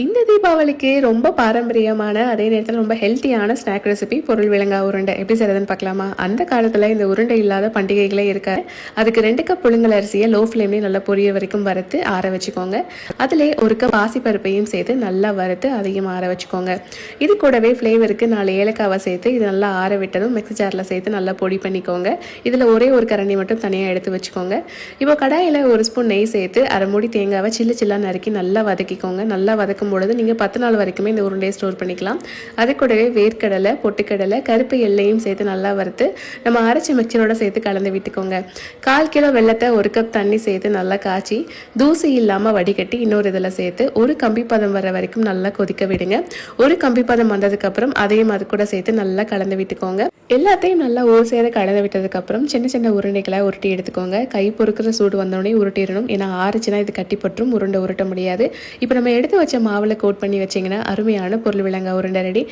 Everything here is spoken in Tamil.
இந்த தீபாவளிக்கு ரொம்ப பாரம்பரியமான அதே நேரத்தில் ரொம்ப ஹெல்த்தியான ஸ்நாக் ரெசிபி பொருள் விளங்கா உருண்டை எப்படி செய்யறதுன்னு பார்க்கலாமா? அந்த காலத்தில் இந்த உருண்டை இல்லாத பண்டிகைகளே இருக்காது. அதுக்கு 2 கப் புழுங்கல் அரிசியை லோ ஃப்ளேம்லேயே நல்லா பொரிய வரைக்கும் வறுத்து ஆற வச்சுக்கோங்க. அதிலே 1 கப் பாசிப்பருப்பையும் சேர்த்து நல்லா வறுத்து அதையும் ஆற வச்சுக்கோங்க. இது கூடவே ஃப்ளேவருக்கு 4 ஏலக்காவை சேர்த்து இது நல்லா ஆற விட்டதும் மிக்ஸி ஜாரில் சேர்த்து நல்லா பொடி பண்ணிக்கோங்க. இதில் ஒரே ஒரு கரண்டி மட்டும் தனியாக எடுத்து வச்சுக்கோங்க. இப்போ கடாயில் 1 ஸ்பூன் நெய் சேர்த்து அரை மூடி தேங்காவை சில்லா நறுக்கி நல்லா வதக்கிக்கோங்க. நல்லா வதக்கும் பொழுது நீங்கள் 10 நாள் வரைக்குமே இந்த உருண்டையை ஸ்டோர் பண்ணிக்கலாம். அது கூடவே வேர்க்கடலை, பொட்டுக்கடலை, கருப்பு எல்லையும் சேர்த்து நல்லா வறுத்து நம்ம அரைச்சி மிக்சரோட சேர்த்து கலந்து விட்டுக்கோங்க. 1/4 கிலோ வெல்லத்தை 1 கப் தண்ணி சேர்த்து நல்லா காய்ச்சி தூசி இல்லாமல் வடிகட்டி இன்னொரு இதில் சேர்த்து ஒரு கம்பி பதம் வர வரைக்கும் நல்லா கொதிக்க விடுங்க. ஒரு கம்பி பதம் வந்ததுக்கப்புறம் அதையும் அது கூட சேர்த்து நல்லா கலந்து விட்டுக்கோங்க. எல்லாத்தையும் நல்லா ஒரு சேர கலந்து விட்டதுக்கப்புறம் சின்ன சின்ன உருண்டைகளை உருட்டி எடுத்துக்கோங்க. கை பொறுக்கிற சூடு வந்தோடனே உருட்டிடணும். ஏன்னா ஆறுச்சுன்னா இது கட்டிப்பற்றும் உருண்டை உருட்ட முடியாது. இப்போ நம்ம எடுத்து வச்ச மாவில் கோட் பண்ணி வச்சிங்கன்னா அருமையான பொருள் விளங்கா உருண்டை ரெடி.